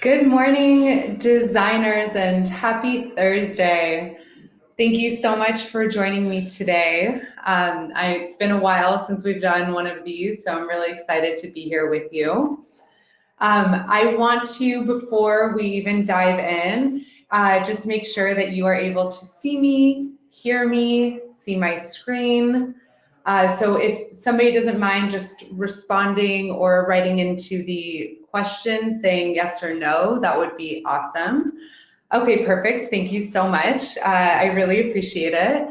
Good morning, designers, and happy Thursday. Thank you so much for joining me today. It's been a while since we've done one of these, so I'm really excited to be here with you. I want to, before we even dive in, just make sure that you are able to see me, hear me, see my screen. So if somebody doesn't mind just responding or writing into the question saying yes or no, that would be awesome. Okay, perfect. Thank you so much. I really appreciate it.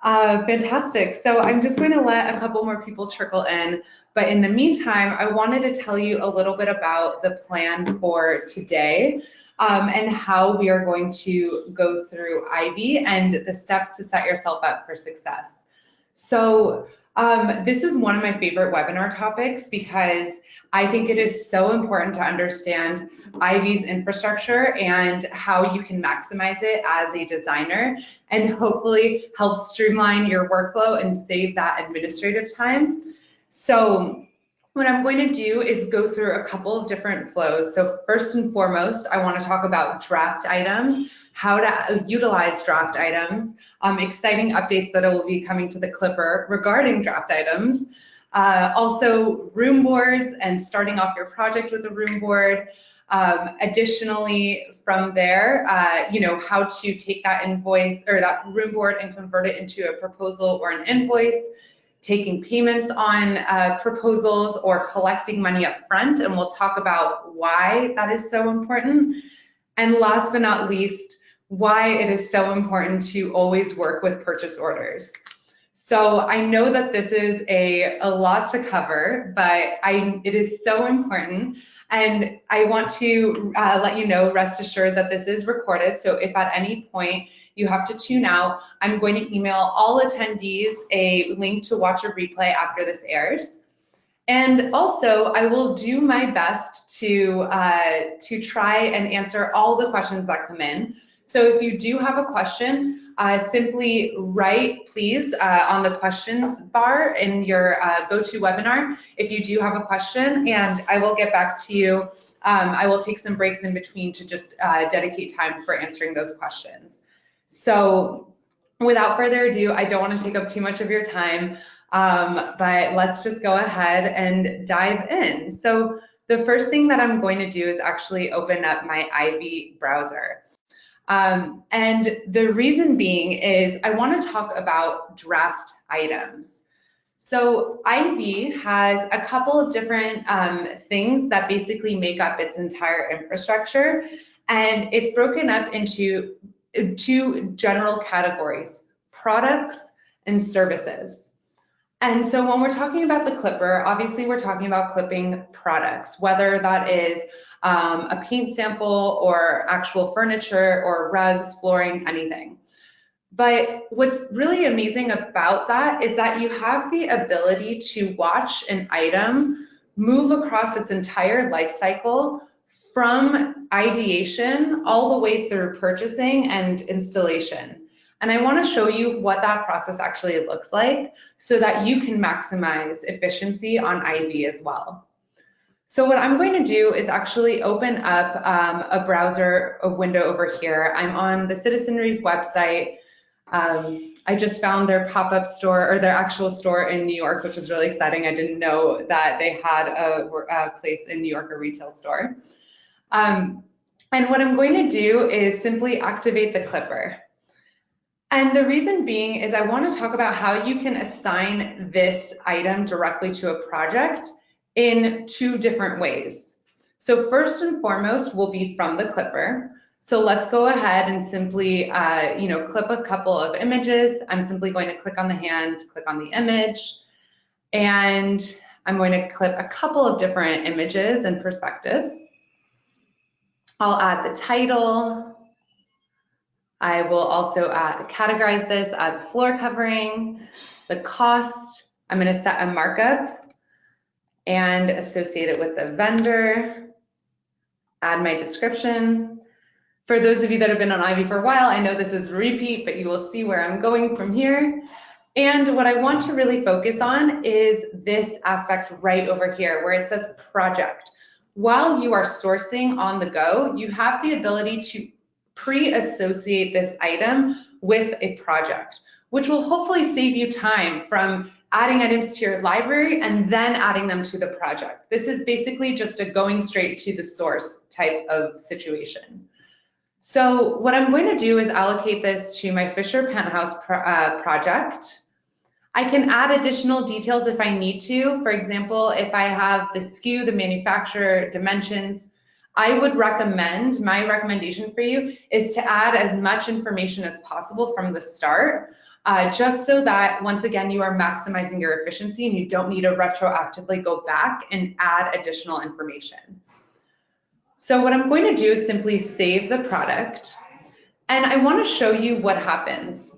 Fantastic. So I'm just going to let a couple more people trickle in. But in the meantime, I wanted to tell you a little bit about the plan for today and how we are going to go through Ivy and the steps to set yourself up for success. So this is one of my favorite webinar topics because I think it is so important to understand Ivy's infrastructure and how you can maximize it as a designer and hopefully help streamline your workflow and save that administrative time. So what I'm going to do is go through a couple of different flows. So first and foremost, I want to talk about draft items, how to utilize draft items, exciting updates that will be coming to the Clipper regarding draft items, also room boards and starting off your project with a room board. Additionally, from there, how to take that invoice or that room board and convert it into a proposal or an invoice, taking payments on proposals or collecting money up front, and we'll talk about why that is so important. And last but not least, why it is so important to always work with purchase orders. So I know that this is a lot to cover, but it is so important. And I want to let you know, rest assured that this is recorded. So if at any point you have to tune out, I'm going to email all attendees a link to watch a replay after this airs. And also, I will do my best to try and answer all the questions that come in. So if you do have a question, simply write, please, on the questions bar in your GoToWebinar if you do have a question, and I will get back to you. I will take some breaks in between to just dedicate time for answering those questions. So without further ado, I don't want to take up too much of your time, but let's just go ahead and dive in. So the first thing that I'm going to do is actually open up my Ivy browser. And the reason being is I want to talk about draft items. So Ivy has a couple of different things that basically make up its entire infrastructure, and it's broken up into two general categories: products and services. And so when we're talking about the Clipper, obviously we're talking about clipping products, whether that is a paint sample or actual furniture or rugs, flooring, anything. But what's really amazing about that is that you have the ability to watch an item move across its entire life cycle from ideation all the way through purchasing and installation. And I want to show you what that process actually looks like so that you can maximize efficiency on Ivy as well. So what I'm going to do is actually open up a browser, a window over here. I'm on the Citizenry's website. I just found their pop-up store, or their actual store in New York, which is really exciting. I didn't know that they had a place in New York, a retail store. And what I'm going to do is simply activate the Clipper. And the reason being is I want to talk about how you can assign this item directly to a project in two different ways. So first and foremost will be from the Clipper. So let's go ahead and simply clip a couple of images. I'm simply going to click on the hand, click on the image, and I'm going to clip a couple of different images and perspectives. I'll add the title. I will also categorize this as floor covering, the cost. I'm going to set a markup and associate it with the vendor, add my description. For those of you that have been on Ivy for a while, I know this is repeat, but you will see where I'm going from here. And what I want to really focus on is this aspect right over here where it says project. while you are sourcing on the go, you have the ability to pre-associate this item with a project, which will hopefully save you time from adding items to your library and then adding them to the project. This is basically just a going straight to the source type of situation. So what I'm going to do is allocate this to my Fisher Penthouse project. I can add additional details if I need to. For example, if I have the SKU, the manufacturer, dimensions, I would recommend, my recommendation for you is to add as much information as possible from the start, just so that once again, you are maximizing your efficiency and you don't need to retroactively go back and add additional information. So what I'm going to do is simply save the product, and I want to show you what happens.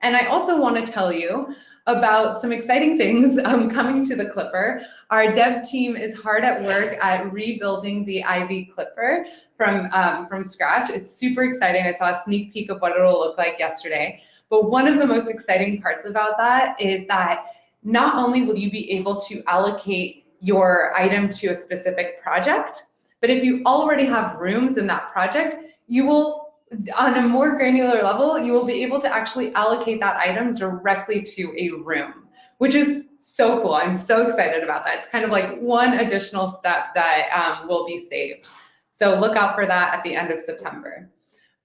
And I also want to tell you about some exciting things coming to the Clipper. Our dev team is hard at work at rebuilding the IV Clipper from scratch. It's super exciting. I saw a sneak peek of what it'll look like yesterday. But one of the most exciting parts about that is that not only will you be able to allocate your item to a specific project, but if you already have rooms in that project, you will, on a more granular level, you will be able to actually allocate that item directly to a room, which is so cool. I'm so excited about that. It's kind of like one additional step that will be saved. So look out for that at the end of September.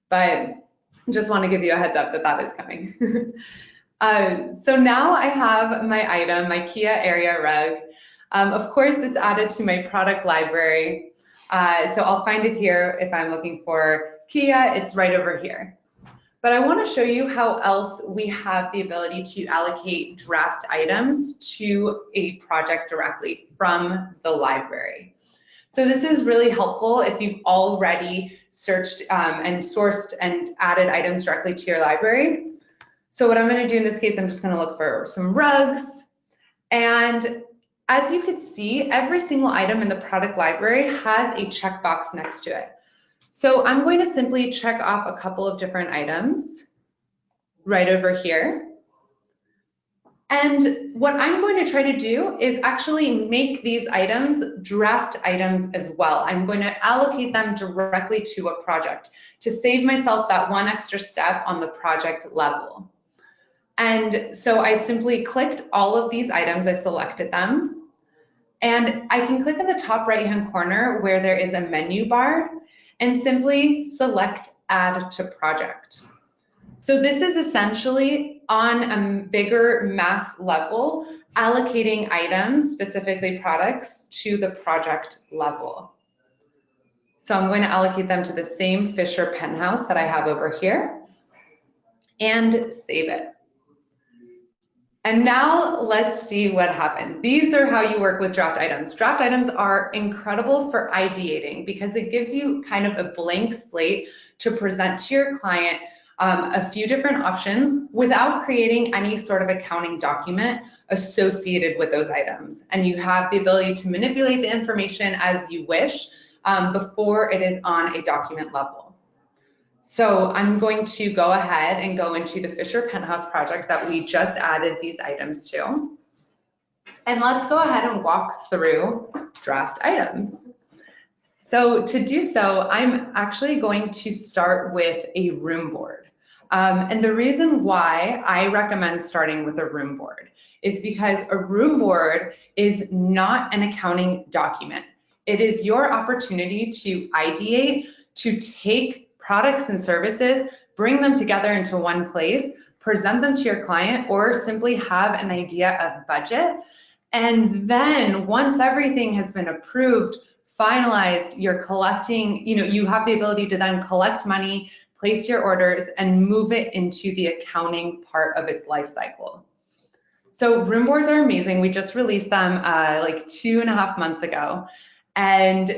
But just want to give you a heads up that that is coming. So now I have my item, my Kia area rug. Of course, it's added to my product library. So I'll find it here if I'm looking for Kia, it's right over here. But I want to show you how else we have the ability to allocate draft items to a project directly from the library. So this is really helpful if you've already searched and sourced and added items directly to your library. So what I'm going to do in this case, I'm just going to look for some rugs. And as you can see, every single item in the product library has a checkbox next to it. So I'm going to simply check off a couple of different items right over here. And what I'm going to try to do is actually make these items draft items as well. I'm going to allocate them directly to a project to save myself that one extra step on the project level. And so I simply clicked all of these items, I selected them, and I can click in the top right-hand corner where there is a menu bar and simply select Add to Project. So this is essentially on a bigger mass level, allocating items, specifically products, to the project level. So I'm going to allocate them to the same Fisher Penthouse that I have over here and save it. And now let's see what happens. These are how you work with draft items. Draft items are incredible for ideating because it gives you kind of a blank slate to present to your client a few different options without creating any sort of accounting document associated with those items. And you have the ability to manipulate the information as you wish before it is on a document level. So I'm going to go ahead and go into the Fisher Penthouse project that we just added these items to. And let's go ahead and walk through draft items. So to do so, I'm actually going to start with a room board. And the reason why I recommend starting with a room board is because a room board is not an accounting document. It is your opportunity to ideate, to take products and services, bring them together into one place, present them to your client, or simply have an idea of budget. And then once everything has been approved, finalized, you're collecting, you have the ability to then collect money, place your orders, and move it into the accounting part of its life cycle. So room boards are amazing. We just released them like 2.5 months ago. And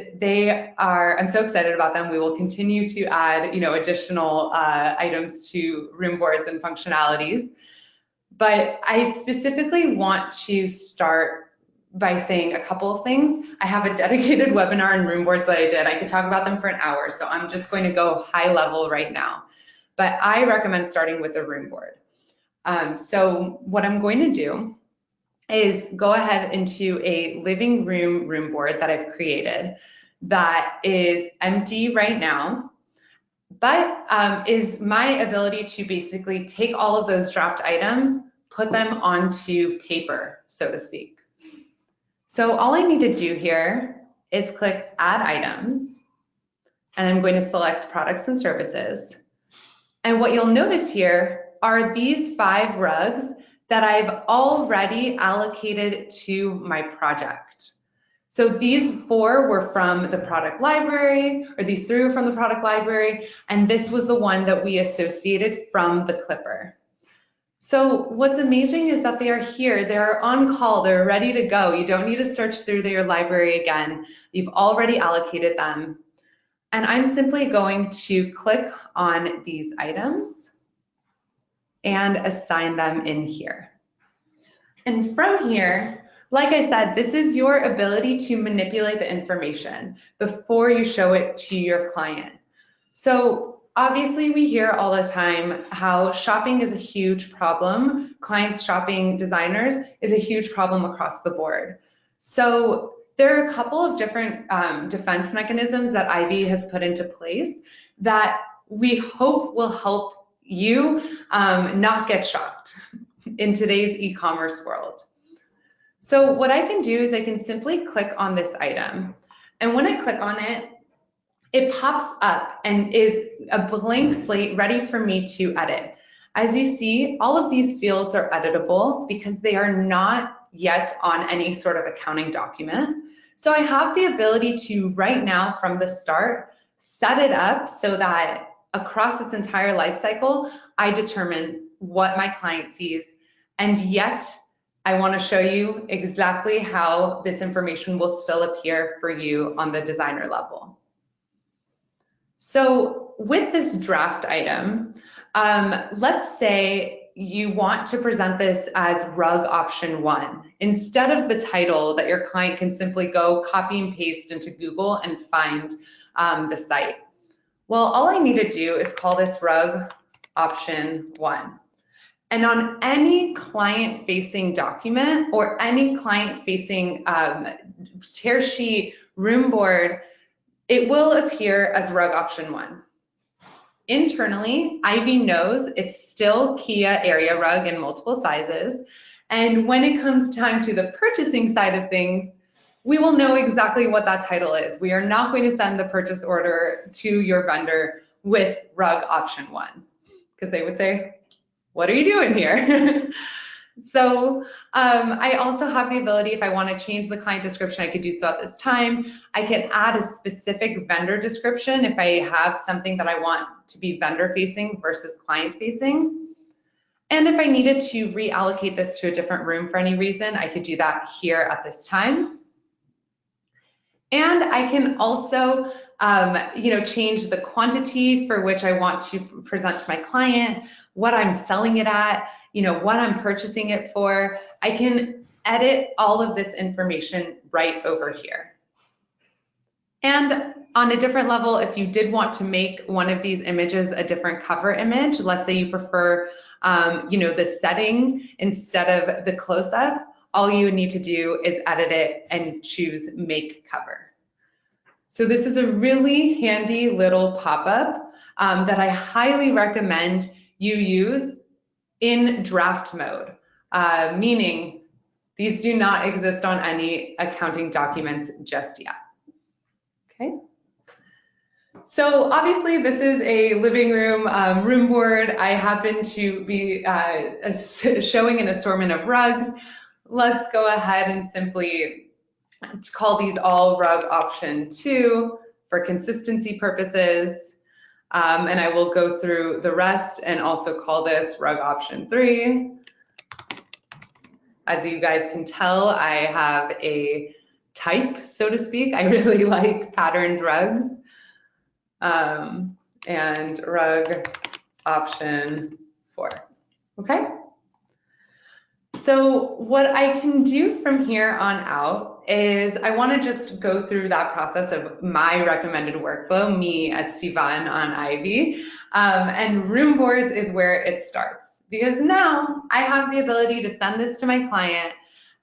I'm so excited about them. We will continue to add, additional items to room boards and functionalities. But I specifically want to start by saying a couple of things. I have a dedicated webinar on room boards that I did. I could talk about them for an hour, so I'm just going to go high level right now. But I recommend starting with a room board. So what I'm going to do is go ahead into a living room board that I've created that is empty right now, but is my ability to basically take all of those draft items, put them onto paper, so to speak. So all I need to do here is click Add Items, and I'm going to select Products and Services. And what you'll notice here are these 5 rugs that I've already allocated to my project. So these 4 were from the product library, or these 3 were from the product library, and this was the one that we associated from the clipper. So what's amazing is that they are here, they're on call, they're ready to go. You don't need to search through your library again. You've already allocated them. And I'm simply going to click on these items and assign them in here. And from here, like I said, this is your ability to manipulate the information before you show it to your client. So obviously we hear all the time how shopping is a huge problem. Clients shopping designers is a huge problem across the board. So there are a couple of different defense mechanisms that Ivy has put into place that we hope will help you not get shocked in today's e-commerce world. So what I can do is I can simply click on this item. And when I click on it, it pops up and is a blank slate ready for me to edit. As you see, all of these fields are editable because they are not yet on any sort of accounting document. So I have the ability to, right now from the start, set it up so that across its entire life cycle, I determine what my client sees. And yet, I want to show you exactly how this information will still appear for you on the designer level. So with this draft item, let's say you want to present this as rug option 1 instead of the title that your client can simply go copy and paste into Google and find the site. Well, all I need to do is call this rug option 1. And on any client-facing document or any client-facing tear sheet, room board, it will appear as rug option 1. Internally, Ivy knows it's still Kia area rug in multiple sizes. And when it comes time to the purchasing side of things, we will know exactly what that title is. We are not going to send the purchase order to your vendor with rug option 1 because they would say, what are you doing here? So I also have the ability, if I want to change the client description, I could do so at this time. I can add a specific vendor description if I have something that I want to be vendor facing versus client facing. And if I needed to reallocate this to a different room for any reason, I could do that here at this time. And I can also change the quantity for which I want to present to my client, what I'm selling it at, what I'm purchasing it for. I can edit all of this information right over here. And on a different level, if you did want to make one of these images a different cover image, let's say you prefer the setting instead of the close-up, all you would need to do is edit it and choose Make Cover. So this is a really handy little pop-up that I highly recommend you use in draft mode, meaning these do not exist on any accounting documents just yet. Okay. So obviously this is a living room room board. I happen to be showing an assortment of rugs. Let's go ahead and simply call these all rug option 2 for consistency purposes. And I will go through the rest and also call this rug option 3. As you guys can tell, I have a type, so to speak. I really like patterned rugs. And rug option 4. Okay. So what I can do from here on out is I want to just go through that process of my recommended workflow, me as Sivan on Ivy, and room boards is where it starts because now I have the ability to send this to my client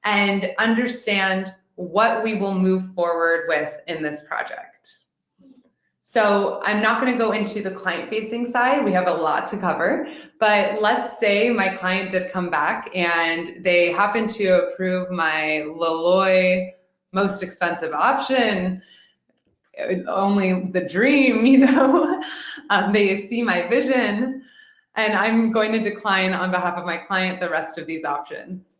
and understand what we will move forward with in this project. So I'm not going to go into the client-facing side. We have a lot to cover, but let's say my client did come back and they happen to approve my Loloy most expensive option, only the dream, you know. They see my vision, and I'm going to decline on behalf of my client the rest of these options.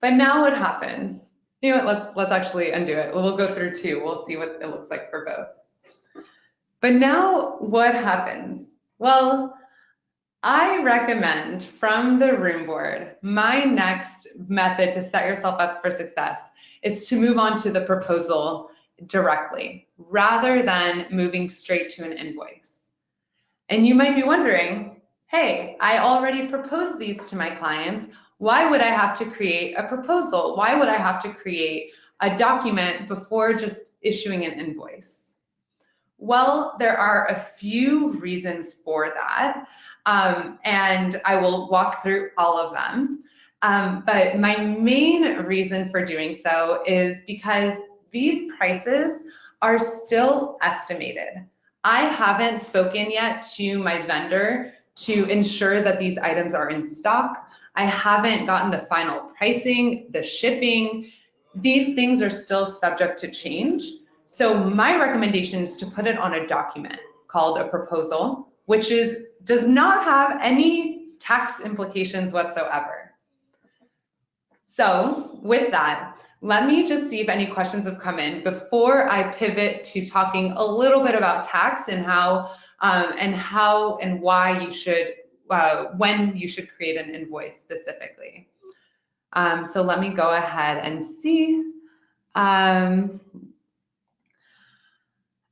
But now what happens? You know what, let's actually undo it. We'll go through two. We'll see what it looks like for both. But now what happens? Well, I recommend from the room board, my next method to set yourself up for success is to move on to the proposal directly rather than moving straight to an invoice. And you might be wondering, hey, I already proposed these to my clients. Why would I have to create a proposal? Why would I have to create a document before just issuing an invoice? Well, there are a few reasons for that, and I will walk through all of them. But my main reason for doing so is because these prices are still estimated. I haven't spoken yet to my vendor to ensure that these items are in stock. I haven't gotten the final pricing, the shipping. These things are still subject to change. So my recommendation is to put it on a document called a proposal, which does not have any tax implications whatsoever. So with that, let me just see if any questions have come in before I pivot to talking a little bit about tax and how and why you should, when you should create an invoice specifically. So let me go ahead and see.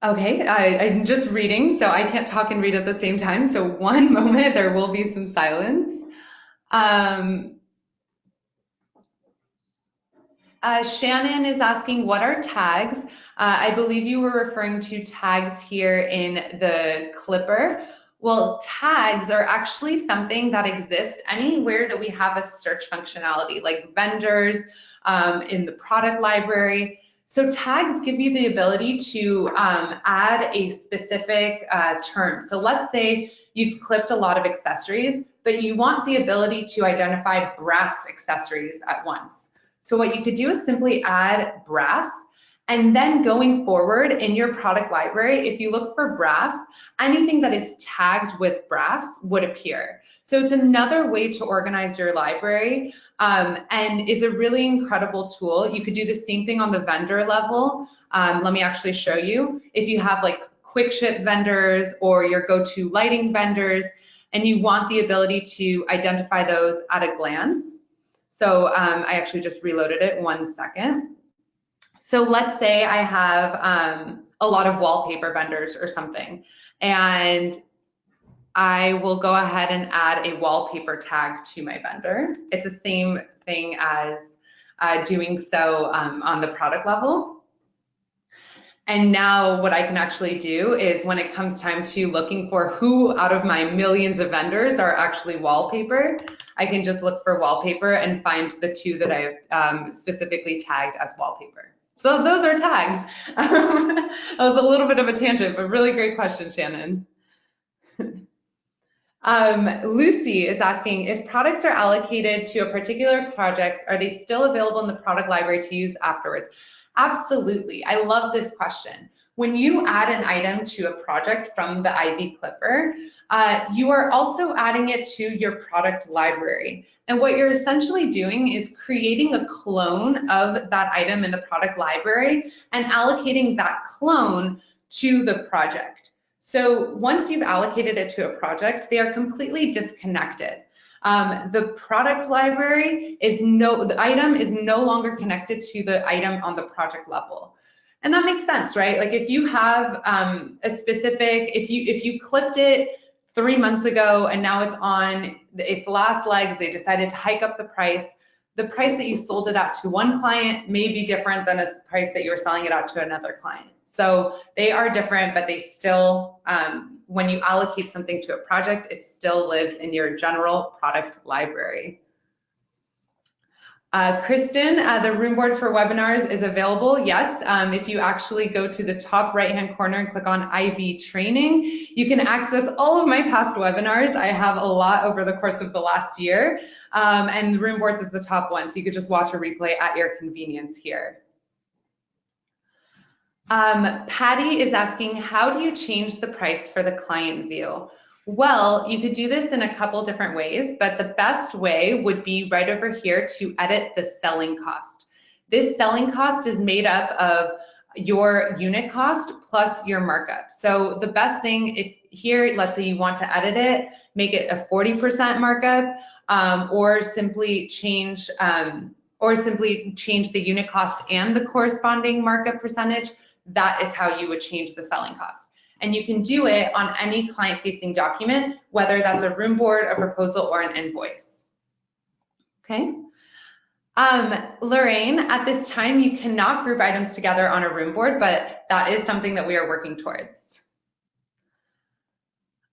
Okay, I'm just reading, so I can't talk and read at the same time. So one moment, there will be some silence. Shannon is asking, what are tags? I believe you were referring to tags here in the Clipper. Well, tags are actually something that exists anywhere that we have a search functionality, like vendors, in the product library. So tags give you the ability to add a specific term. So let's say you've clipped a lot of accessories, but you want the ability to identify brass accessories at once. So what you could do is simply add brass, and then going forward in your product library, if you look for brass, anything that is tagged with brass would appear. So it's another way to organize your library, and is a really incredible tool. You could do the same thing on the vendor level. Let me actually show you. If you have like quick ship vendors or your go-to lighting vendors, and you want the ability to identify those at a glance. So I actually just reloaded it, 1 second. So let's say I have a lot of wallpaper vendors or something, and I will go ahead and add a wallpaper tag to my vendor. It's the same thing as doing so on the product level. And now what I can actually do is when it comes time to looking for who out of my millions of vendors are actually wallpaper, I can just look for wallpaper and find the two that I've specifically tagged as wallpaper. So those are tags. That was a little bit of a tangent, but really great question, Shannon. Lucy is asking, if products are allocated to a particular project, are they still available in the product library to use afterwards? Absolutely. I love this question. When you add an item to a project from the Ivy Clipper, you are also adding it to your product library. And what you're essentially doing is creating a clone of that item in the product library and allocating that clone to the project. So once you've allocated it to a project, they are completely disconnected. The product library the item is no longer connected to the item on the project level. And that makes sense, right? Like if you have a specific, if you clipped it 3 months ago and now it's on its last legs, they decided to hike up the price that you sold it out to one client may be different than a price that you're selling it out to another client. So they are different, but they still, when you allocate something to a project, it still lives in your general product library. Kristen, the room board for webinars is available. Yes, if you actually go to the top right-hand corner and click on IB training, you can access all of my past webinars. I have a lot over the course of the last year, and room boards is the top one, so you could just watch a replay at your convenience here. Patty is asking, how do you change the price for the client view? Well, you could do this in a couple different ways, but the best way would be right over here to edit the selling cost. This selling cost is made up of your unit cost plus your markup. So the best thing, if here, let's say you want to edit it, make it a 40% markup, or simply change the unit cost and the corresponding markup percentage. That is how you would change the selling cost. And you can do it on any client-facing document, whether that's a room board, a proposal, or an invoice. Okay. Lorraine, at this time, you cannot group items together on a room board, but that is something that we are working towards.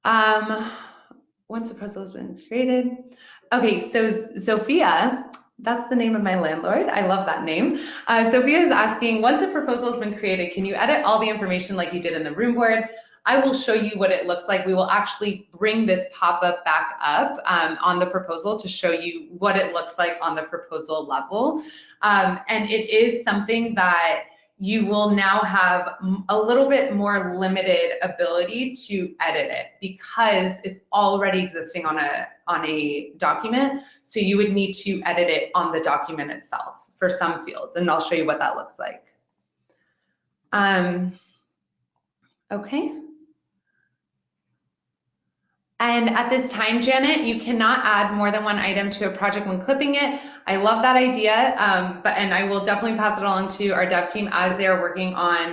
Once a proposal has been created. Okay, so Sophia, that's the name of my landlord. I love that name. Sophia is asking, once a proposal has been created, can you edit all the information like you did in the room board? I will show you what it looks like. We will actually bring this pop-up back up on the proposal to show you what it looks like on the proposal level. And it is something that you will now have a little bit more limited ability to edit it because it's already existing on a document. So you would need to edit it on the document itself for some fields, and I'll show you what that looks like. Okay. And at this time, Janet, you cannot add more than one item to a project when clipping it. I love that idea, and I will definitely pass it along to our dev team as they are working on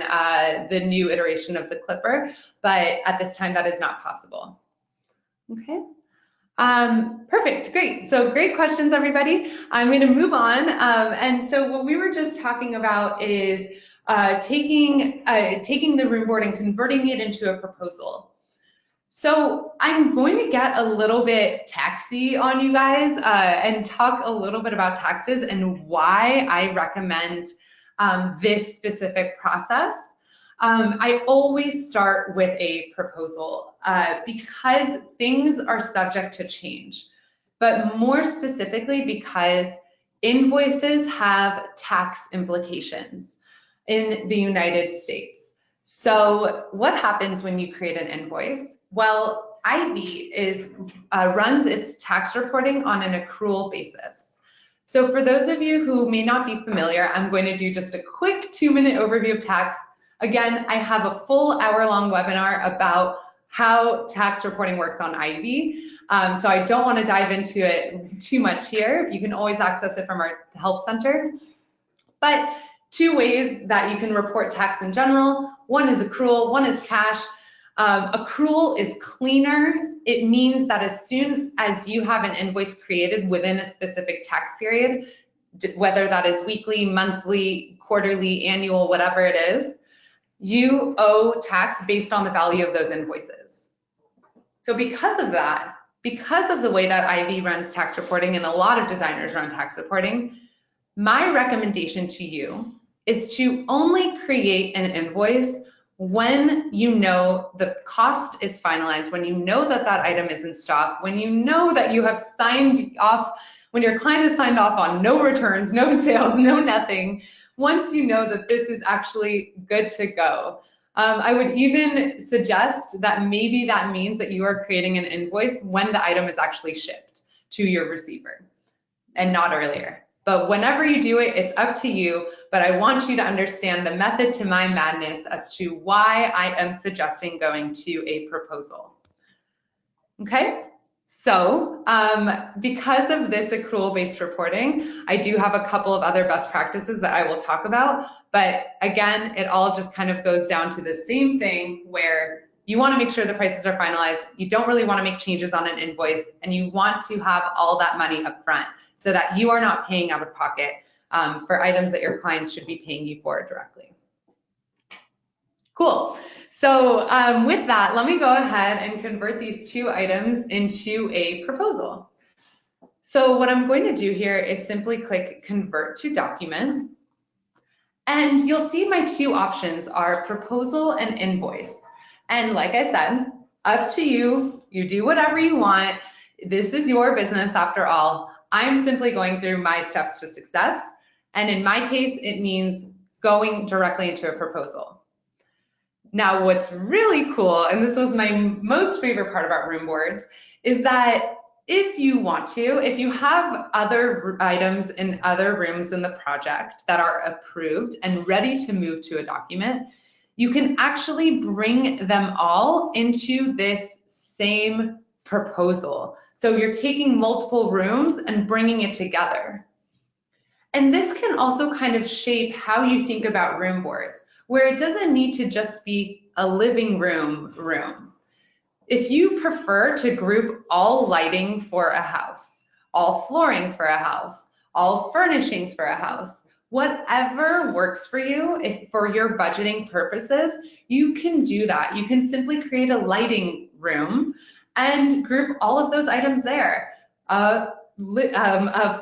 the new iteration of the clipper, but at this time that is not possible. Okay. Perfect, great. So great questions, everybody. I'm going to move on. And so what we were just talking about is taking the room board and converting it into a proposal. So I'm going to get a little bit taxy on you guys and talk a little bit about taxes and why I recommend this specific process. I always start with a proposal because things are subject to change, but more specifically because invoices have tax implications in the United States. So what happens when you create an invoice? Well, IB runs its tax reporting on an accrual basis. So for those of you who may not be familiar, I'm going to do just a quick 2-minute overview of tax. Again, I have a full hour-long webinar about how tax reporting works on IB. So I don't want to dive into it too much here. You can always access it from our help center. But 2 ways that you can report tax in general. One is accrual, one is cash. Accrual is cleaner. It means that as soon as you have an invoice created within a specific tax period, whether that is weekly, monthly, quarterly, annual, whatever it is, you owe tax based on the value of those invoices. So because of that, because of the way that IB runs tax reporting and a lot of designers run tax reporting, my recommendation to you is to only create an invoice when you know the cost is finalized, when you know that that item is in stock, when you know that you have signed off, when your client has signed off on no returns, no sales, no nothing, once you know that this is actually good to go. I would even suggest that maybe that means that you are creating an invoice when the item is actually shipped to your receiver and not earlier. But whenever you do it, it's up to you. But I want you to understand the method to my madness as to why I am suggesting going to a proposal. Okay, so because of this accrual-based reporting, I do have a couple of other best practices that I will talk about. But again, it all just kind of goes down to the same thing where you want to make sure the prices are finalized. You don't really want to make changes on an invoice, and you want to have all that money up front so that you are not paying out of pocket for items that your clients should be paying you for directly. Cool. So with that, let me go ahead and convert these 2 items into a proposal. So what I'm going to do here is simply click Convert to Document. And you'll see my two options are proposal and invoice. And like I said, up to you. You do whatever you want. This is your business after all. I'm simply going through my steps to success. And in my case, it means going directly into a proposal. Now, what's really cool, and this was my most favorite part about room boards, is that if you want to, if you have other items in other rooms in the project that are approved and ready to move to a document, you can actually bring them all into this same proposal. So you're taking multiple rooms and bringing it together. And this can also kind of shape how you think about room boards, where it doesn't need to just be a living room. If you prefer to group all lighting for a house, all flooring for a house, all furnishings for a house, whatever works for you, if for your budgeting purposes, you can do that. You can simply create a lighting room and group all of those items there. A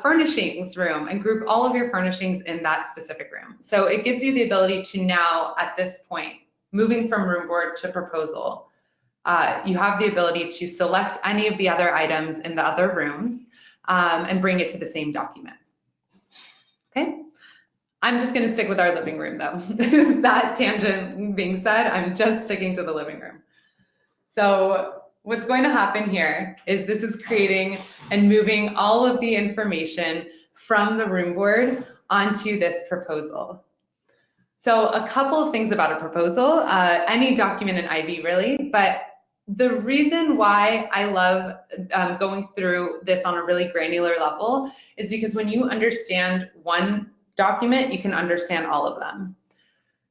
furnishings room and group all of your furnishings in that specific room. So it gives you the ability to now, at this point, moving from room board to proposal, you have the ability to select any of the other items in the other rooms and bring it to the same document. Okay, I'm just going to stick with our living room though. That tangent being said, I'm just sticking to the living room. So what's going to happen here is this is creating and moving all of the information from the room board onto this proposal. So a couple of things about a proposal, any document in IB really, but the reason why I love going through this on a really granular level is because when you understand one document, you can understand all of them.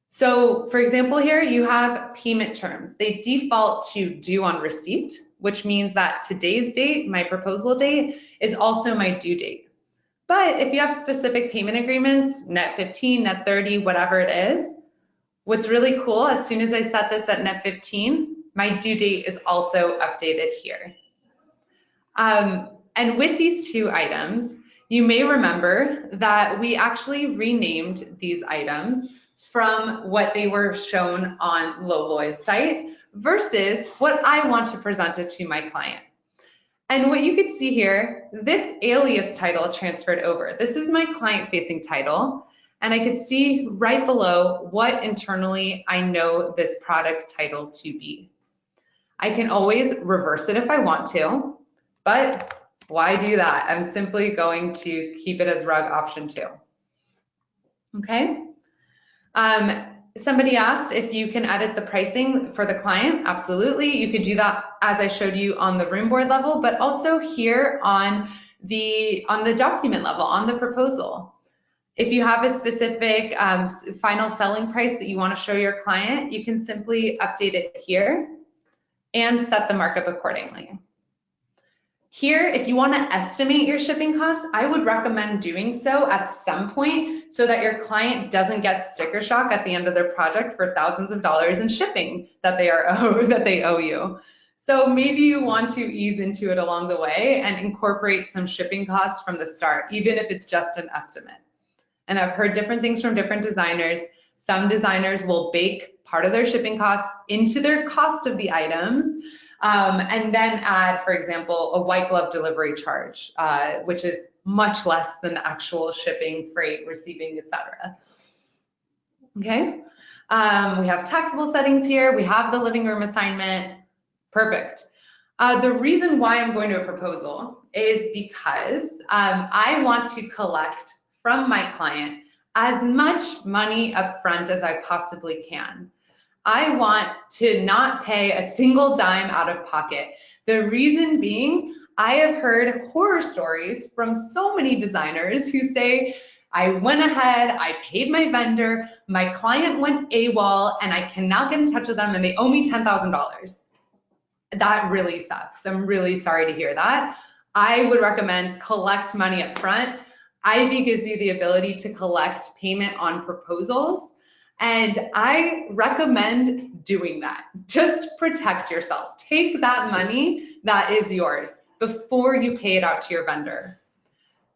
So for example, here you have payment terms. They default to due on receipt, which means that today's date, my proposal date, is also my due date. But if you have specific payment agreements, net 15, net 30, whatever it is, what's really cool, as soon as I set this at net 15, my due date is also updated here. And with these two items, you may remember that we actually renamed these items from what they were shown on Loloy's site versus what I want to present it to my client. And what you can see here, this alias title transferred over. This is my client-facing title, and I could see right below what internally I know this product title to be. I can always reverse it if I want to, but why do that? I'm simply going to keep it as rug option 2. Okay. Somebody asked if you can edit the pricing for the client. Absolutely. You could do that as I showed you on the room board level, but also here on the document level, on the proposal. If you have a specific final selling price that you want to show your client, you can simply update it here and set the markup accordingly. Here, if you want to estimate your shipping costs, I would recommend doing so at some point so that your client doesn't get sticker shock at the end of their project for thousands of dollars in shipping that they owe you. So maybe you want to ease into it along the way and incorporate some shipping costs from the start, even if it's just an estimate. And I've heard different things from different designers. Some designers will bake part of their shipping costs into their cost of the items, and then add, for example, a white glove delivery charge, which is much less than the actual shipping, freight, receiving, etc. Okay, we have taxable settings here. We have the living room assignment. Perfect. The reason why I'm going to a proposal is because I want to collect from my client as much money up front as I possibly can. I want to not pay a single dime out of pocket. The reason being, I have heard horror stories from so many designers who say, I went ahead, I paid my vendor, my client went AWOL, and I cannot get in touch with them and they owe me $10,000. That really sucks. I'm really sorry to hear that. I would recommend collect money up front. Ivy gives you the ability to collect payment on proposals. And I recommend doing that. Just protect yourself. Take that money that is yours before you pay it out to your vendor.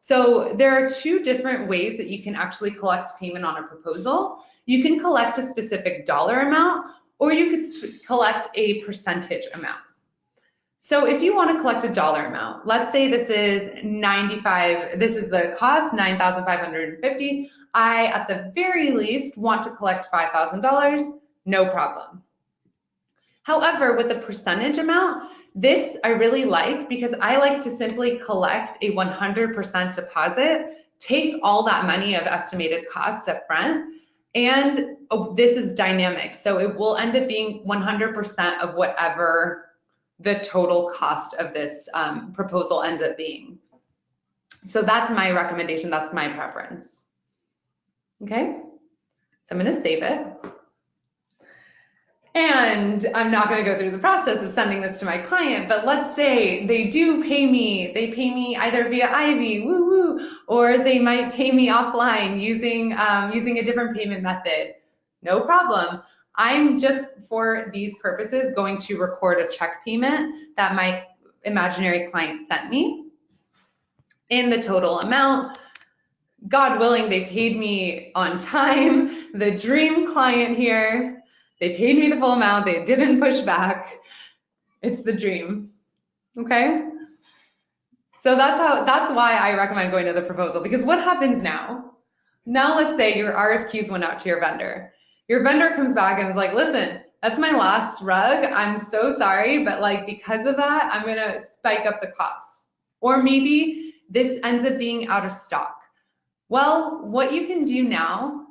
So there are two different ways that you can actually collect payment on a proposal. You can collect a specific dollar amount, or you could collect a percentage amount. So if you want to collect a dollar amount, let's say this is this is the cost, $9,550. I, at the very least, want to collect $5,000, no problem. However, with the percentage amount, this I really like because I like to simply collect a 100% deposit, take all that money of estimated costs up front, and this is dynamic. So it will end up being 100% of whatever the total cost of this proposal ends up being. So that's my recommendation, that's my preference. Okay, so I'm gonna save it. And I'm not going to go through the process of sending this to my client, but let's say they do pay me, they pay me either via Ivy, woo woo, or they might pay me offline using a different payment method. No problem. I'm just, for these purposes, going to record a check payment that my imaginary client sent me in the total amount. God willing, they paid me on time. The dream client here. They paid me the full amount. They didn't push back. It's the dream. Okay? So that's why I recommend going to the proposal, because what happens now? Now let's say your RFQs went out to your vendor. Your vendor comes back and is like, listen, that's my last rug. I'm so sorry, but like because of that, I'm gonna spike up the costs. Or maybe this ends up being out of stock. Well, what you can do now,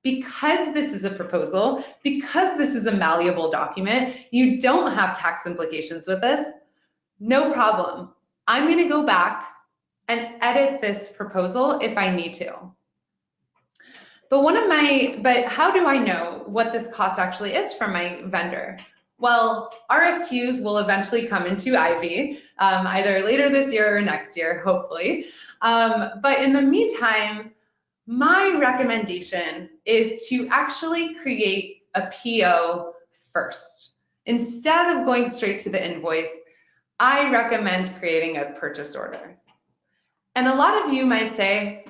because this is a proposal, because this is a malleable document, you don't have tax implications with this, no problem. I'm going to go back and edit this proposal if I need to. But how do I know what this cost actually is from my vendor? Well, RFQs will eventually come into Ivy, either later this year or next year, hopefully. But in the meantime, my recommendation is to actually create a PO first. Instead of going straight to the invoice, I recommend creating a purchase order. And a lot of you might say,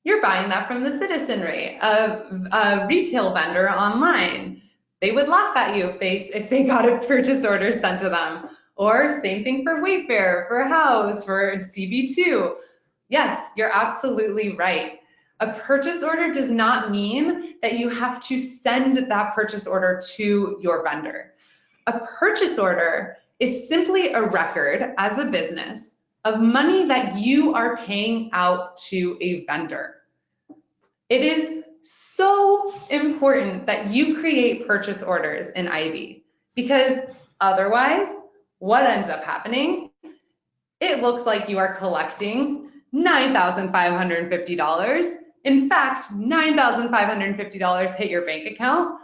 you're buying that from the citizenry, a retail vendor online. They would laugh at you if they got a purchase order sent to them. Or same thing for Wayfair, for House, for CB2. Yes, you're absolutely right. A purchase order does not mean that you have to send that purchase order to your vendor. A purchase order is simply a record as a business of money that you are paying out to a vendor. It is so important that you create purchase orders in Ivy, because otherwise, what ends up happening? It looks like you are collecting $9,550. In fact, $9,550 hit your bank account,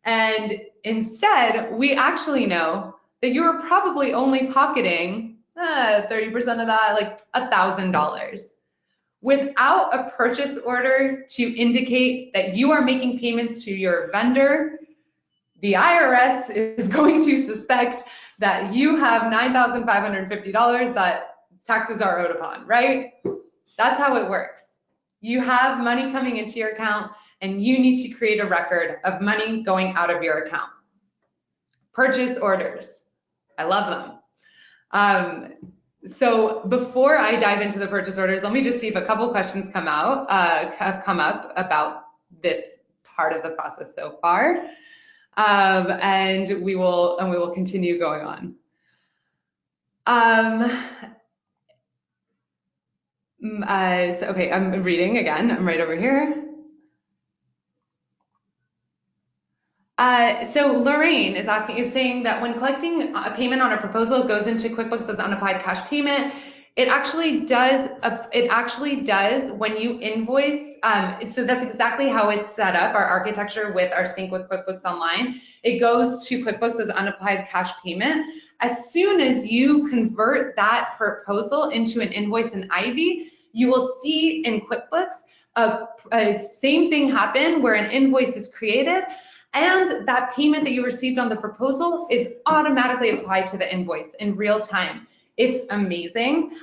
and instead, we actually know that you are probably only pocketing 30% of that, like $1,000. Without a purchase order to indicate that you are making payments to your vendor, the IRS is going to suspect that you have $9,550 that taxes are owed upon, right? That's how it works. You have money coming into your account and you need to create a record of money going out of your account. Purchase orders, I love them. So before I dive into the purchase orders, let me just see if a couple questions have come up about this part of the process so far, and we will continue going on. Okay, I'm reading again. I'm right over here. So Lorraine is saying that when collecting a payment on a proposal goes into QuickBooks as unapplied cash payment, it actually does when you invoice. So that's exactly how it's set up, our architecture with our sync with QuickBooks Online. It goes to QuickBooks as unapplied cash payment. As soon as you convert that proposal into an invoice in Ivy, you will see in QuickBooks a same thing happen where an invoice is created, and that payment that you received on the proposal is automatically applied to the invoice in real time. It's amazing.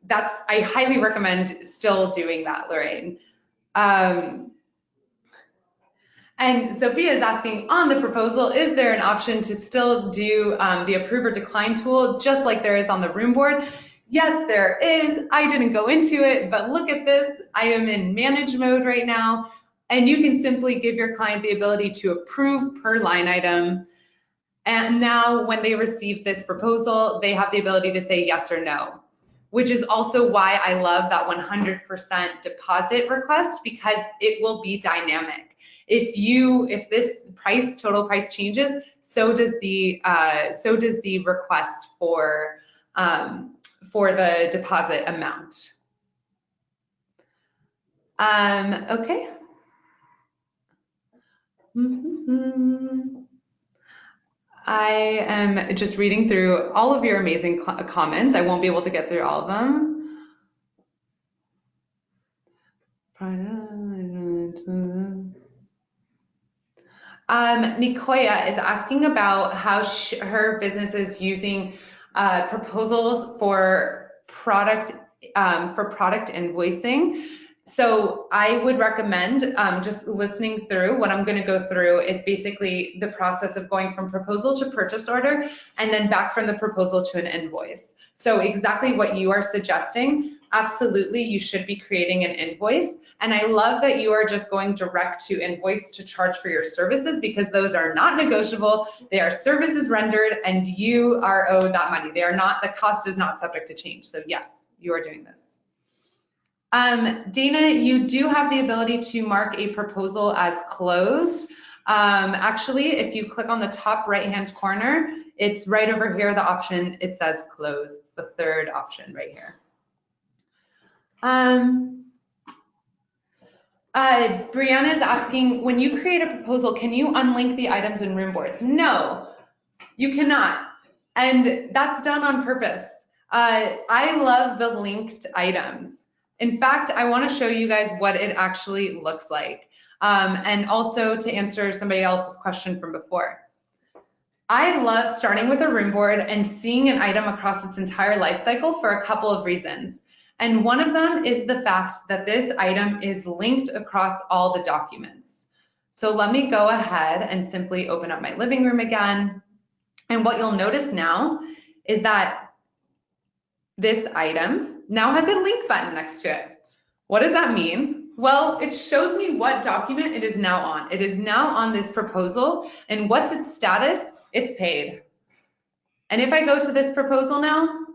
I highly recommend still doing that, Lorraine. And Sophia is asking, on the proposal, is there an option to still do the approve or decline tool just like there is on the room board? Yes, there is. I didn't go into it, but look at this. I am in manage mode right now, and you can simply give your client the ability to approve per line item. And now when they receive this proposal, they have the ability to say yes or no, which is also why I love that 100% deposit request, because it will be dynamic. If this total price changes, so does the request for the deposit amount. Okay. I am just reading through all of your amazing comments. I won't be able to get through all of them. Nikoya is asking about how her business is using proposals for product invoicing. So I would recommend just listening through. What I'm going to go through is basically the process of going from proposal to purchase order and then back from the proposal to an invoice. So exactly what you are suggesting, absolutely, you should be creating an invoice. And I love that you are just going direct to invoice to charge for your services, because those are not negotiable. They are services rendered and you are owed that money. They are not, the cost is not subject to change. So yes, you are doing this. Dana, you do have the ability to mark a proposal as closed. Actually, if you click on the top right-hand corner, it's right over here, the option, it says closed. It's the third option right here. Brianna is asking, when you create a proposal, can you unlink the items in room boards? No, you cannot. And that's done on purpose. I love the linked items. In fact, I want to show you guys what it actually looks like. And also to answer somebody else's question from before. I love starting with a room board and seeing an item across its entire life cycle for a couple of reasons. And one of them is the fact that this item is linked across all the documents. So let me go ahead and simply open up my living room again. And what you'll notice now is that this item now has a link button next to it. What does that mean? Well, it shows me what document it is now on. It is now on this proposal, and what's its status? It's paid. And if I go to this proposal now,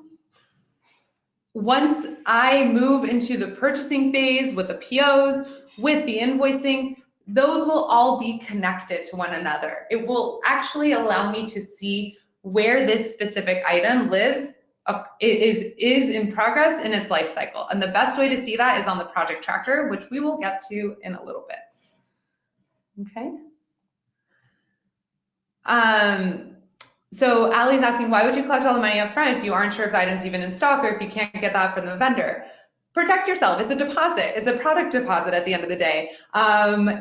once I move into the purchasing phase with the POs, with the invoicing, those will all be connected to one another. It will actually allow me to see where this specific item lives, is in progress in its life cycle. And the best way to see that is on the project tracker, which we will get to in a little bit. Okay. So Allie's asking, why would you collect all the money up front if you aren't sure if the item's even in stock or if you can't get that from the vendor? Protect yourself. It's a deposit. It's a product deposit at the end of the day.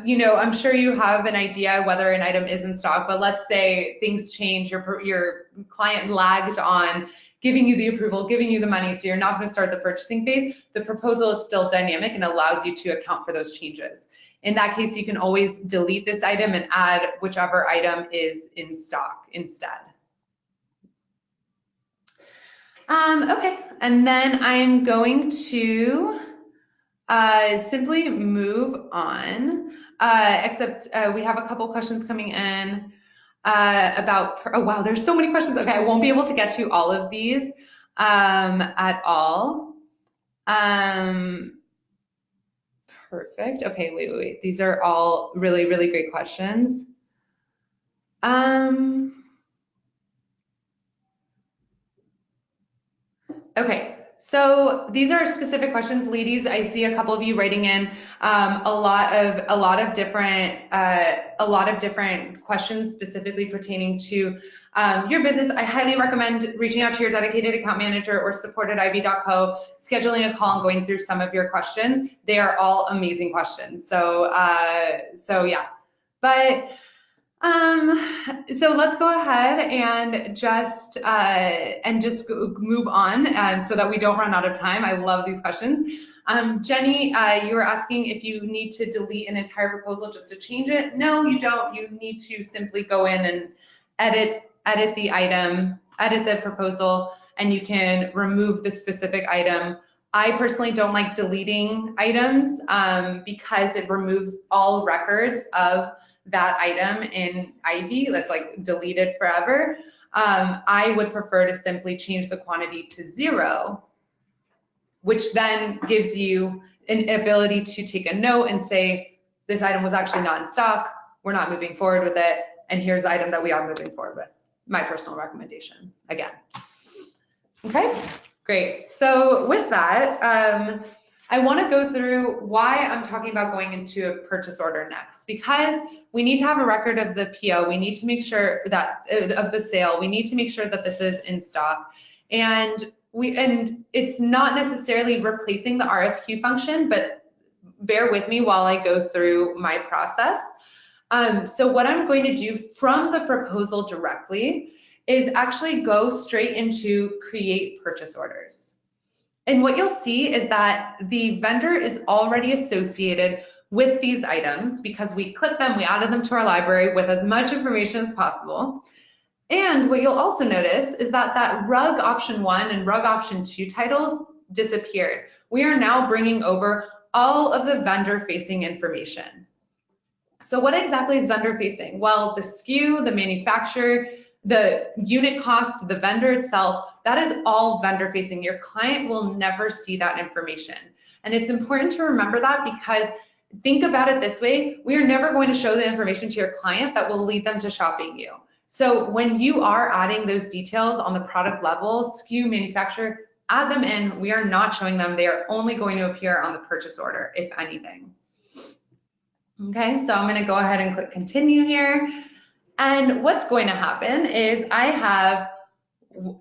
You know, I'm sure you have an idea whether an item is in stock, but let's say things change, your client lagged on giving you the approval, giving you the money, so you're not going to start the purchasing phase. The proposal is still dynamic and allows you to account for those changes. In that case, you can always delete this item and add whichever item is in stock instead. Okay, and then I'm going to simply move on, except we have a couple questions coming in about, oh wow, there's so many questions. Okay, I won't be able to get to all of these at all. Perfect, okay, wait. These are all really, really great questions. Okay, so these are specific questions, ladies. I see a couple of you writing in a lot of different questions specifically pertaining to your business. I highly recommend reaching out to your dedicated account manager or support at ivy.co, scheduling a call and going through some of your questions. They are all amazing questions. So yeah, but So let's go ahead and just move on so that we don't run out of time. I love these questions. Jenny, you were asking if you need to delete an entire proposal just to change it. No, you don't. You need to simply go in and edit the item, edit the proposal, and you can remove the specific item. I personally don't like deleting items because it removes all records of that item in Ivy. That's like deleted forever. I would prefer to simply change the quantity to 0, which then gives you an ability to take a note and say, this item was actually not in stock, we're not moving forward with it, and here's the item that we are moving forward with. My personal recommendation, again. Okay, great. So with that, I want to go through why I'm talking about going into a purchase order next, because we need to have a record of the PO. We need to make sure that of the sale. We need to make sure that this is in stock, and it's not necessarily replacing the RFQ function, but bear with me while I go through my process. So what I'm going to do from the proposal directly is actually go straight into create purchase orders. And what you'll see is that the vendor is already associated with these items because we clipped them, we added them to our library with as much information as possible. And what you'll also notice is that rug option 1 and rug option 2 titles disappeared. We are now bringing over all of the vendor facing information. So what exactly is vendor facing? Well, the SKU, the manufacturer, the unit cost, the vendor itself, that is all vendor facing. Your client will never see that information. And it's important to remember that because think about it this way, we are never going to show the information to your client that will lead them to shopping you. So when you are adding those details on the product level, SKU, manufacturer, add them in. We are not showing them. They are only going to appear on the purchase order, if anything. Okay, so I'm going to go ahead and click continue here. And what's going to happen is I have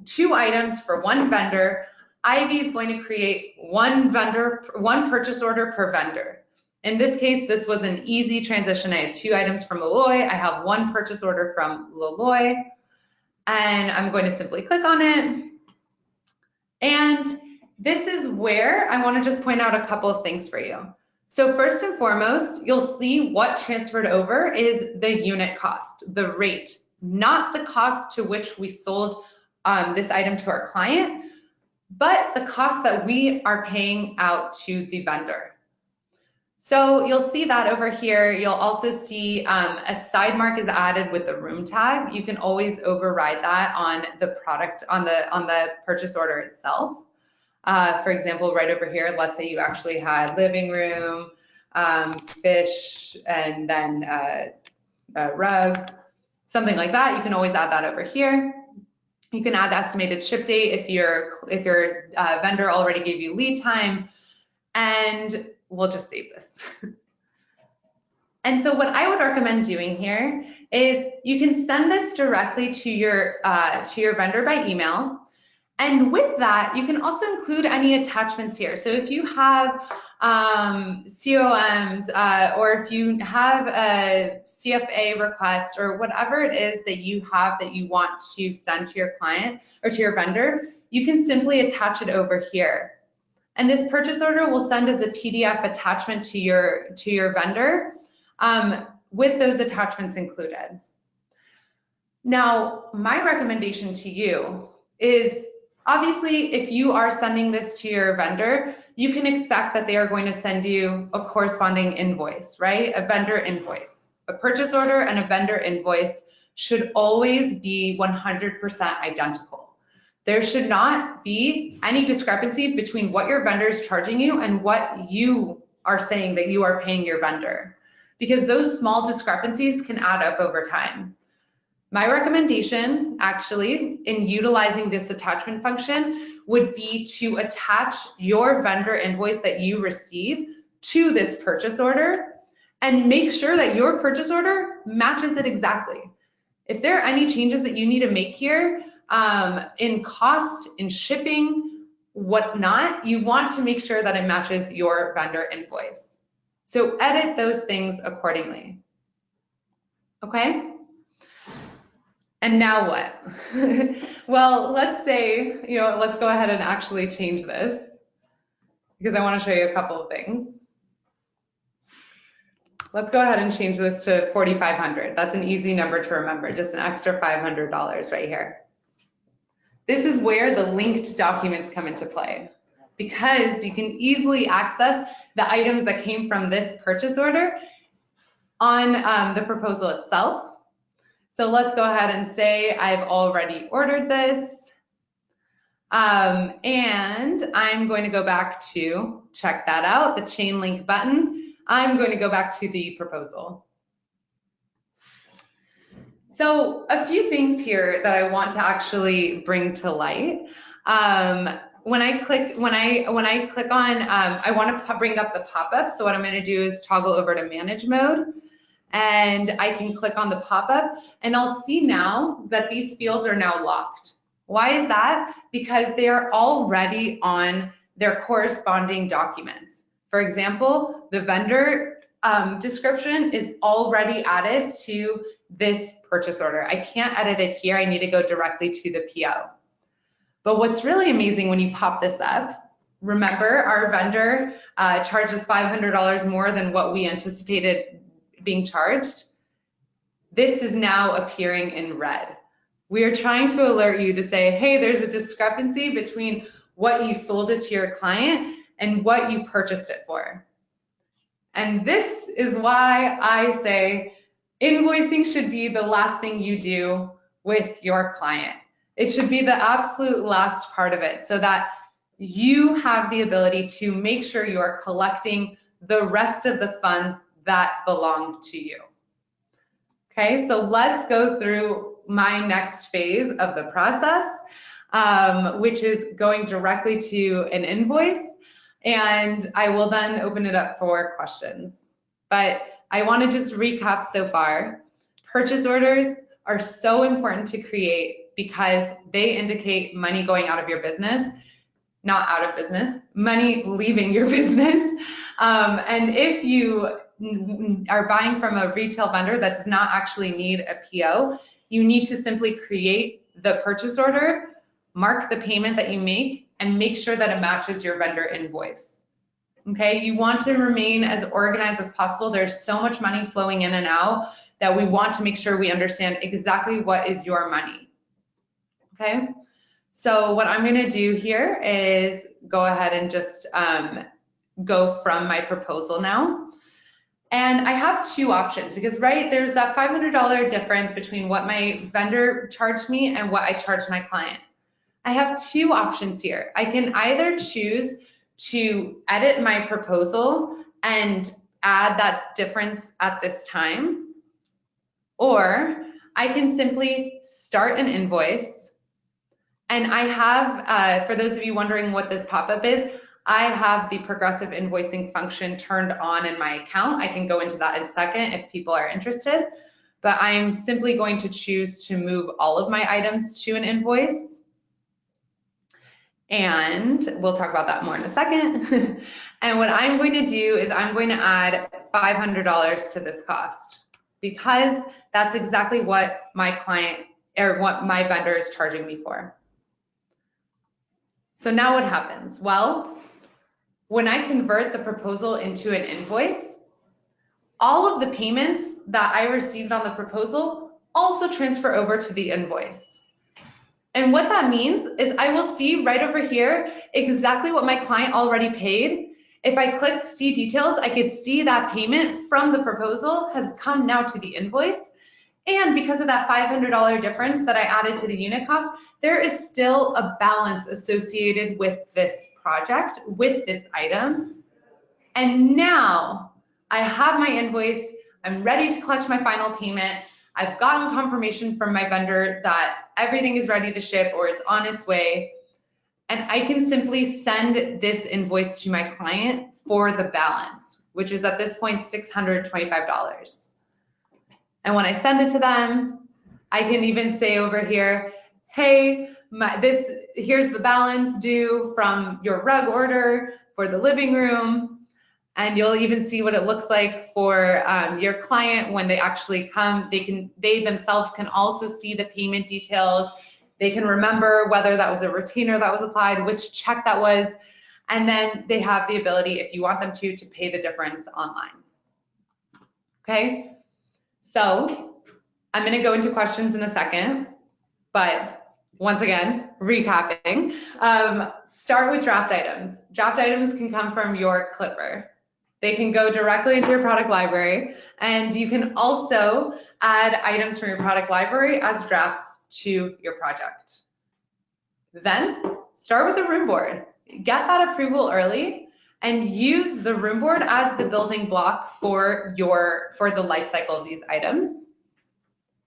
2 items for one vendor. Ivy is going to create one purchase order per vendor. In this case, this was an easy transition. I have 2 items from Loloy. I have 1 purchase order from Loloy. And I'm going to simply click on it. And this is where I want to just point out a couple of things for you. So first and foremost, you'll see what transferred over is the unit cost, the rate, not the cost to which we sold this item to our client, but the cost that we are paying out to the vendor. So you'll see that over here. You'll also see a side mark is added with the room tag. You can always override that on the product, on the purchase order itself. For example, right over here, let's say you actually had living room, fish, and then a rug, something like that. You can always add that over here. You can add the estimated ship date if your vendor already gave you lead time, and we'll just save this. And so what I would recommend doing here is you can send this directly to your vendor by email. And with that, you can also include any attachments here. So if you have COMs or if you have a CFA request or whatever it is that you have that you want to send to your client or to your vendor, you can simply attach it over here. And this purchase order will send as a PDF attachment to your vendor with those attachments included. Now, my recommendation to you is obviously, if you are sending this to your vendor, you can expect that they are going to send you a corresponding invoice, right? A vendor invoice. A purchase order and a vendor invoice should always be 100% identical. There should not be any discrepancy between what your vendor is charging you and what you are saying that you are paying your vendor, because those small discrepancies can add up over time. My recommendation, actually, in utilizing this attachment function would be to attach your vendor invoice that you receive to this purchase order and make sure that your purchase order matches it exactly. If there are any changes that you need to make here in cost, in shipping, whatnot, you want to make sure that it matches your vendor invoice. So edit those things accordingly. Okay? And now what? Well, let's say, let's go ahead and actually change this because I want to show you a couple of things. Let's go ahead and change this to 4,500. That's an easy number to remember, just an extra $500 right here. This is where the linked documents come into play because you can easily access the items that came from this purchase order on the proposal itself. So let's go ahead and say I've already ordered this. And I'm going to go back to check that out, the chain link button. I'm going to go back to the proposal. So a few things here that I want to actually bring to light. When I click on, I want to bring up the pop-up. So what I'm going to do is toggle over to manage mode. And I can click on the pop-up and I'll see now that these fields are now locked. Why is that? Because they are already on their corresponding documents. For example, the vendor description is already added to this purchase order. I can't edit it here. I need to go directly to the PO. But what's really amazing when you pop this up, remember our vendor charges $500 more than what we anticipated being charged. This is now appearing in red. We are trying to alert you to say, hey, there's a discrepancy between what you sold it to your client and what you purchased it for. And this is why I say invoicing should be the last thing you do with your client. It should be the absolute last part of it so that you have the ability to make sure you are collecting the rest of the funds that belong to you. Okay, so let's go through my next phase of the process, which is going directly to an invoice, and I will then open it up for questions. But I want to just recap so far. Purchase orders are so important to create because they indicate money going out of your business, not out of business, money leaving your business. And if you are buying from a retail vendor that does not actually need a PO, you need to simply create the purchase order, mark the payment that you make, and make sure that it matches your vendor invoice. Okay, you want to remain as organized as possible. There's so much money flowing in and out that we want to make sure we understand exactly what is your money. Okay, so what I'm going to do here is go ahead and just go from my proposal now. And I have two options because, right, there's that $500 difference between what my vendor charged me and what I charged my client. I have two options here. I can either choose to edit my proposal and add that difference at this time, or I can simply start an invoice. And I have, for those of you wondering what this pop-up is, I have the progressive invoicing function turned on in my account. I can go into that in a second if people are interested, but I'm simply going to choose to move all of my items to an invoice. And we'll talk about that more in a second. And what I'm going to do is I'm going to add $500 to this cost because that's exactly what my client or what my vendor is charging me for. So now what happens? Well, when I convert the proposal into an invoice, all of the payments that I received on the proposal also transfer over to the invoice. And what that means is I will see right over here exactly what my client already paid. If I click see details, I could see that payment from the proposal has come now to the invoice. And because of that $500 difference that I added to the unit cost, there is still a balance associated with this project, with this item. And now I have my invoice, I'm ready to collect my final payment. I've gotten confirmation from my vendor that everything is ready to ship or it's on its way. And I can simply send this invoice to my client for the balance, which is at this point $625. And when I send it to them, I can even say over here, hey, here's the balance due from your rug order for the living room. And you'll even see what it looks like for your client when they actually come. They themselves can also see the payment details. They can remember whether that was a retainer that was applied, which check that was, and then they have the ability, if you want them to pay the difference online. Okay, so I'm going to go into questions in a second, but once again, recapping, start with draft items. Draft items can come from your Clipper. They can go directly into your product library, and you can also add items from your product library as drafts to your project. Then start with a room board. Get that approval early and use the room board as the building block for the life cycle of these items.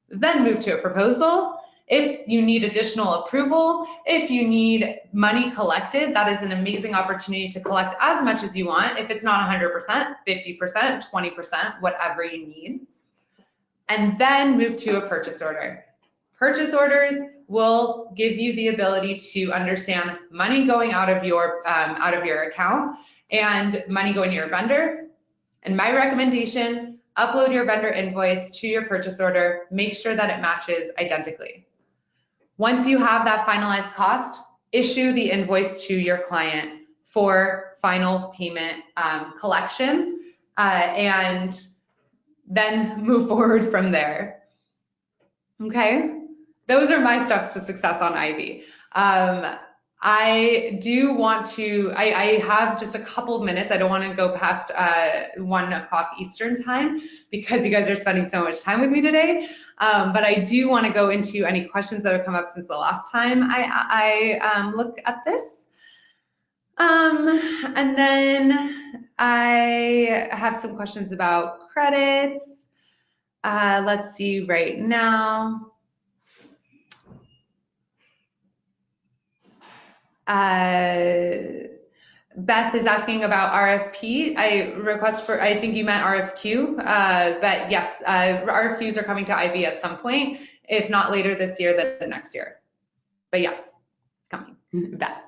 Then move to a proposal. If you need additional approval, if you need money collected, that is an amazing opportunity to collect as much as you want. If it's not 100%, 50%, 20%, whatever you need. And then move to a purchase order. Purchase orders will give you the ability to understand money going out of your account and money going to your vendor. And my recommendation, upload your vendor invoice to your purchase order. Make sure that it matches identically. Once you have that finalized cost, issue the invoice to your client for final payment collection, and then move forward from there. Okay, those are my steps to success on Ivy. I do want to, I have just a couple of minutes. I don't want to go past 1 o'clock Eastern time because you guys are spending so much time with me today. But I do want to go into any questions that have come up since the last time I look at this. And then I have some questions about credits. Let's see right now. Beth is asking about RFP. I think you meant RFQ, but yes, RFQs are coming to Ivy at some point, if not later this year, then the next year. But yes, it's coming, Beth.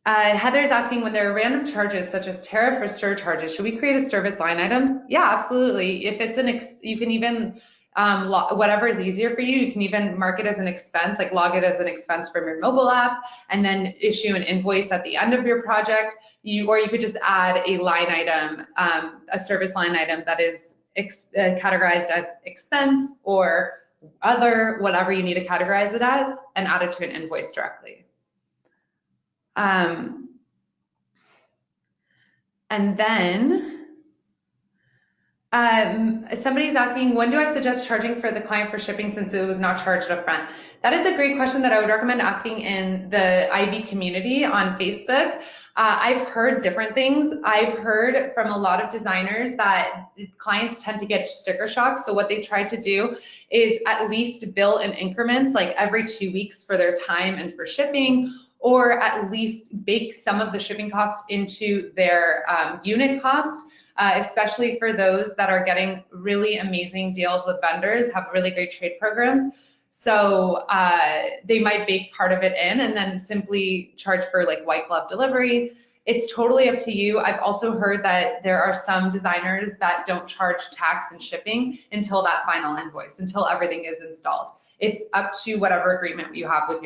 Heather's asking, when there are random charges such as tariff or surcharges, should we create a service line item? Yeah, absolutely. If it's you can even whatever is easier for you. You can even mark it as an expense, like log it as an expense from your mobile app, and then issue an invoice at the end of your project. Or you could just add a line item, a service line item that is categorized as expense or other, whatever you need to categorize it as, and add it to an invoice directly. And then somebody's asking, when do I suggest charging for the client for shipping since it was not charged up front? That is a great question that I would recommend asking in the IB community on Facebook. I've heard different things. I've heard from a lot of designers that clients tend to get sticker shock. So what they try to do is at least bill in increments, like every 2 weeks for their time and for shipping, or at least bake some of the shipping costs into their unit cost. Especially for those that are getting really amazing deals with vendors, have really great trade programs. So they might bake part of it in and then simply charge for like white glove delivery. It's totally up to you. I've also heard that there are some designers that don't charge tax and shipping until that final invoice, until everything is installed. It's up to whatever agreement you have with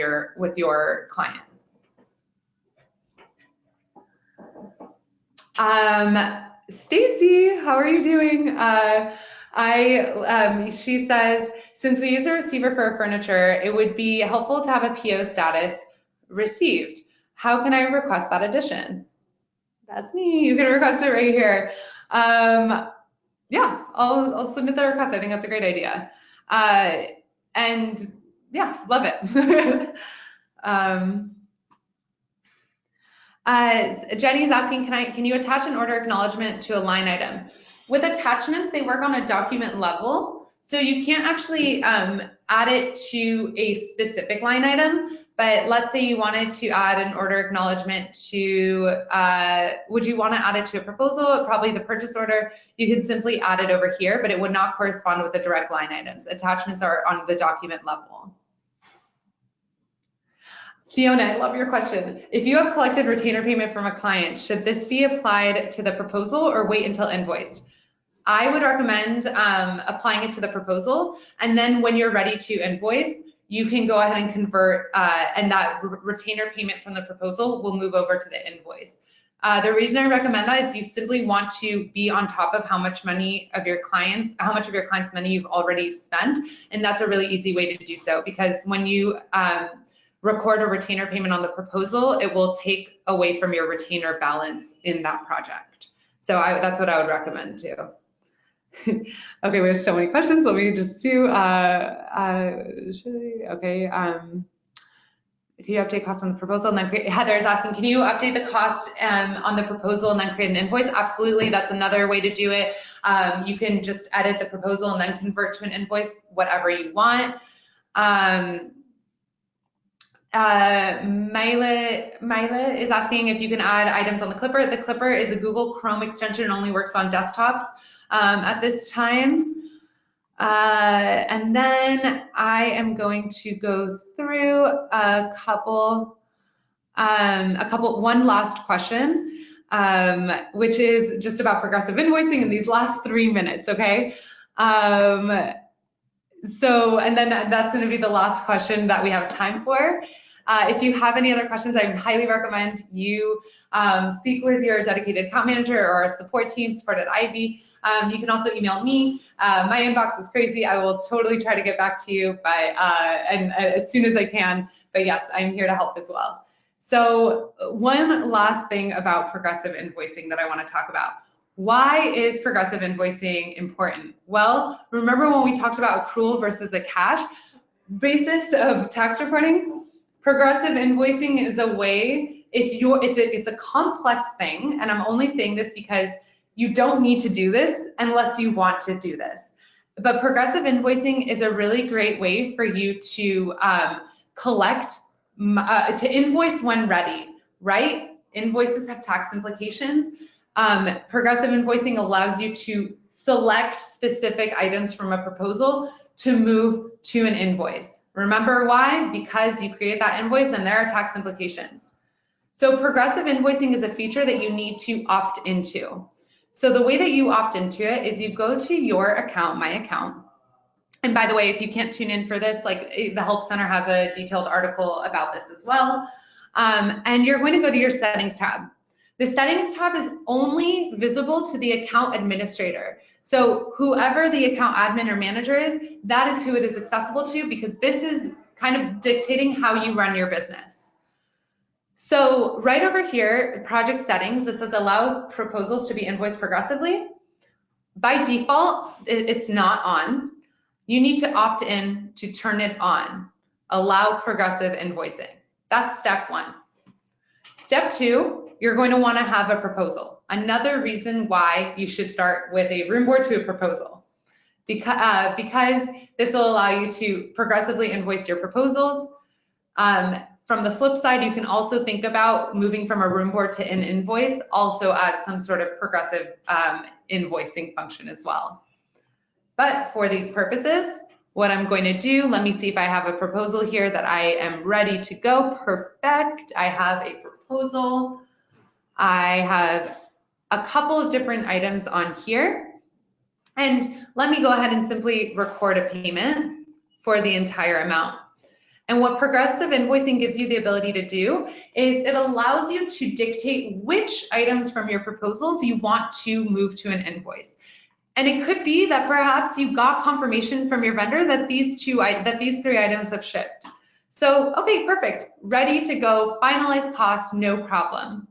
your client. Stacy, how are you doing? She says, since we use a receiver for our furniture, it would be helpful to have a PO status received. How can I request that addition? That's me. You can request it right here. Yeah, I'll submit the request. I think that's a great idea. And yeah, love it. Jenny's asking, can you attach an order acknowledgement to a line item? With attachments, they work on a document level, so you can't actually add it to a specific line item. But let's say you wanted to add an order acknowledgement to, would you want to add it to a proposal? Probably the purchase order. You could simply add it over here, but it would not correspond with the direct line items. Attachments are on the document level. Fiona, I love your question. If you have collected retainer payment from a client, should this be applied to the proposal or wait until invoiced? I would recommend applying it to the proposal, and then when you're ready to invoice, you can go ahead and convert, and that retainer payment from the proposal will move over to the invoice. The reason I recommend that is you simply want to be on top of how much of your clients' money you've already spent, and that's a really easy way to do so, because when you record a retainer payment on the proposal, it will take away from your retainer balance in that project. So that's what I would recommend too. Okay, we have so many questions. Let me just do, okay. If you update costs on the proposal and then create, Heather is asking, can you update the cost on the proposal and then create an invoice? Absolutely, that's another way to do it. You can just edit the proposal and then convert to an invoice, whatever you want. Myla is asking if you can add items on the Clipper. The Clipper is a Google Chrome extension and only works on desktops at this time. And then I am going to go through one last question, which is just about progressive invoicing in these last 3 minutes, okay? And then that's going to be the last question that we have time for. If you have any other questions, I highly recommend you speak with your dedicated account manager or support team, support@Ivy. You can also email me. My inbox is crazy. I will totally try to get back to you and as soon as I can. But yes, I'm here to help as well. So one last thing about progressive invoicing that I want to talk about. Why is progressive invoicing important? Well, remember when we talked about accrual versus a cash basis of tax reporting? Progressive invoicing is a way, it's a complex thing, and I'm only saying this because you don't need to do this unless you want to do this. But progressive invoicing is a really great way for you to to invoice when ready, right? Invoices have tax implications. Progressive invoicing allows you to select specific items from a proposal to move to an invoice. Remember why? Because you create that invoice and there are tax implications. So progressive invoicing is a feature that you need to opt into. So the way that you opt into it is you go to your account, my account. And by the way, if you can't tune in for this, like the Help Center has a detailed article about this as well. And you're going to go to your settings tab. The settings tab is only visible to the account administrator. So whoever the account admin or manager is, that is who it is accessible to, because this is kind of dictating how you run your business. So right over here, project settings, it says allows proposals to be invoiced progressively. By default, it's not on. You need to opt in to turn it on. Allow progressive invoicing. That's step one. Step two, you're going to want to have a proposal. Another reason why you should start with a room board to a proposal, because this will allow you to progressively invoice your proposals. From the flip side, you can also think about moving from a room board to an invoice also as some sort of progressive invoicing function as well. But for these purposes, what I'm going to do, let me see if I have a proposal here that I am ready to go. Perfect. I have a proposal. I have a couple of different items on here. And let me go ahead and simply record a payment for the entire amount. And what progressive invoicing gives you the ability to do is it allows you to dictate which items from your proposals you want to move to an invoice. And it could be that perhaps you got confirmation from your vendor that these 3 items have shipped. So, okay, perfect. Ready to go, finalize cost, no problem.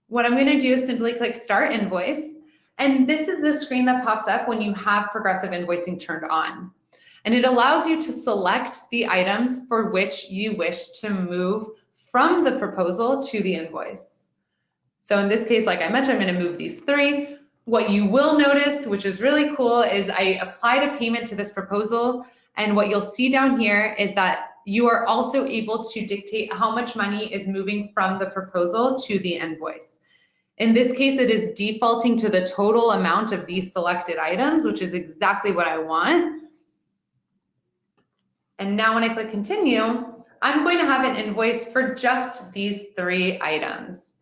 What I'm going to do is simply click Start Invoice. And this is the screen that pops up when you have progressive invoicing turned on. And it allows you to select the items for which you wish to move from the proposal to the invoice. So in this case, like I mentioned, I'm going to move these 3. What you will notice, which is really cool, is I applied a payment to this proposal, and what you'll see down here is that you are also able to dictate how much money is moving from the proposal to the invoice. In this case, it is defaulting to the total amount of these selected items, which is exactly what I want. And now when I click continue, I'm going to have an invoice for just these 3 items.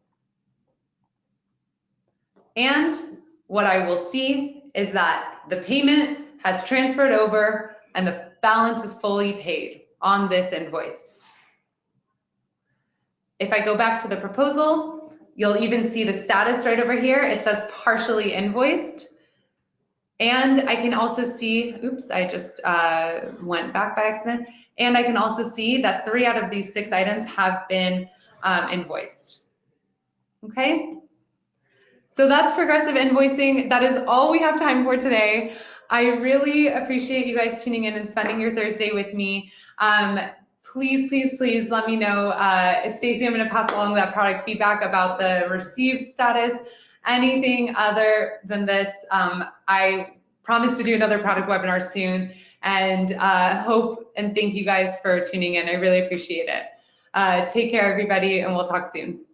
And what I will see is that the payment has transferred over and the balance is fully paid on this invoice. If I go back to the proposal, you'll even see the status right over here. It says partially invoiced. And I can also see, oops, I just went back by accident. And I can also see that 3 out of these 6 items have been invoiced. Okay? So that's progressive invoicing. That is all we have time for today. I really appreciate you guys tuning in and spending your Thursday with me. Please, please, please let me know. Stacey, I'm going to pass along that product feedback about the received status. Anything other than this, I promise to do another product webinar soon, and hope and thank you guys for tuning in. I really appreciate it. Take care, everybody, and we'll talk soon.